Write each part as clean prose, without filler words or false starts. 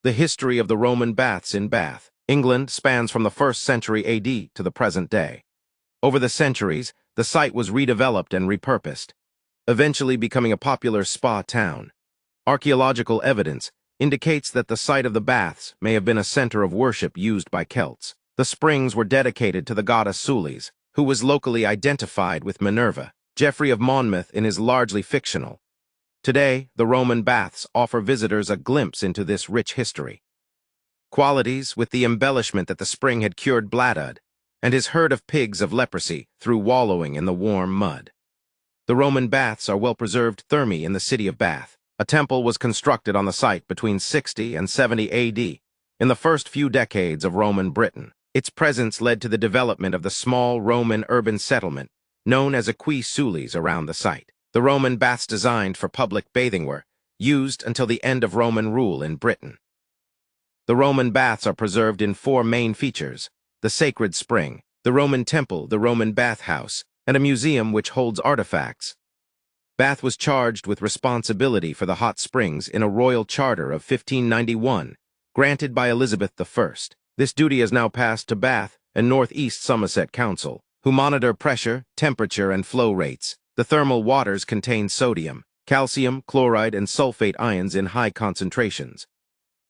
The history of the Roman baths in Bath, England spans from the 1st century AD to the present day. Over the centuries, the site was redeveloped and repurposed, eventually becoming a popular spa town. Archaeological evidence indicates that the site of the baths may have been a center of worship used by Celts. The springs were dedicated to the goddess Sulis, who was locally identified with Minerva. Geoffrey of Monmouth is largely fictional. Today, the Roman baths offer visitors a glimpse into this rich history. Qualities with the embellishment that the spring had cured Bladud and his herd of pigs of leprosy through wallowing in the warm mud. The Roman baths are well-preserved Thermae in the city of Bath. A temple was constructed on the site between 60 and 70 AD, in the first few decades of Roman Britain. Its presence led to the development of the small Roman urban settlement known as Aquae Sulis around the site. The Roman baths designed for public bathing were used until the end of Roman rule in Britain. The Roman baths are preserved in 4 main features: the sacred spring, the Roman temple, the Roman bathhouse, and a museum which holds artifacts. Bath was charged with responsibility for the hot springs in a royal charter of 1591, granted by Elizabeth I. This duty has now passed to Bath and North East Somerset Council, who monitor pressure, temperature, and flow rates. The thermal waters contain sodium, calcium, chloride, and sulfate ions in high concentrations.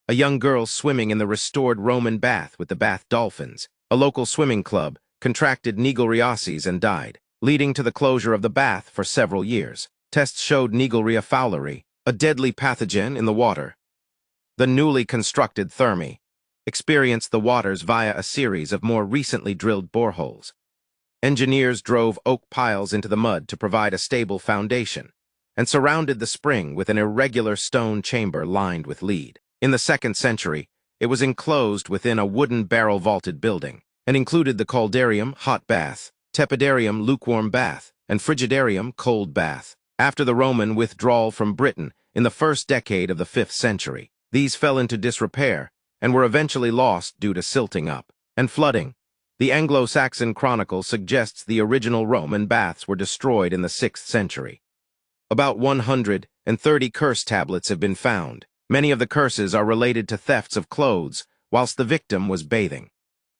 A young girl swimming in the restored Roman bath with the Bath Dolphins, a local swimming club, contracted Naegleria and died, leading to the closure of the bath for several years. Tests showed Naegleria fowleri, a deadly pathogen in the water. The newly constructed Thermae experienced the waters via a series of more recently drilled boreholes. Engineers drove oak piles into the mud to provide a stable foundation and surrounded the spring with an irregular stone chamber lined with lead. In the 2nd century, it was enclosed within a wooden barrel-vaulted building and included the caldarium, hot bath, tepidarium, lukewarm bath, and frigidarium, cold bath. After the Roman withdrawal from Britain in the 1st decade of the 5th century, these fell into disrepair and were eventually lost due to silting up and flooding. The Anglo-Saxon Chronicle suggests the original Roman baths were destroyed in the 6th century. About 130 curse tablets have been found. Many of the curses are related to thefts of clothes whilst the victim was bathing.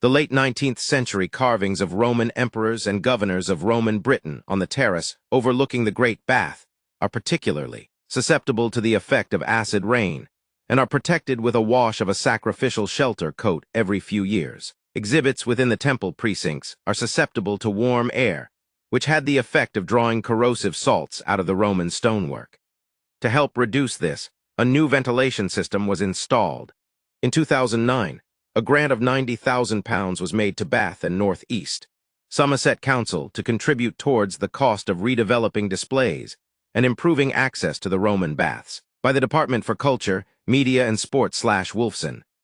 The late 19th century carvings of Roman emperors and governors of Roman Britain on the terrace overlooking the Great Bath are particularly susceptible to the effect of acid rain and are protected with a wash of a sacrificial shelter coat every few years. Exhibits within the temple precincts are susceptible to warm air, which had the effect of drawing corrosive salts out of the Roman stonework. To help reduce this, a new ventilation system was installed. In 2009, a grant of £90,000 was made to Bath and North East Somerset Council to contribute towards the cost of redeveloping displays and improving access to the Roman baths by the Department for Culture, Media and Sport / Wolfson.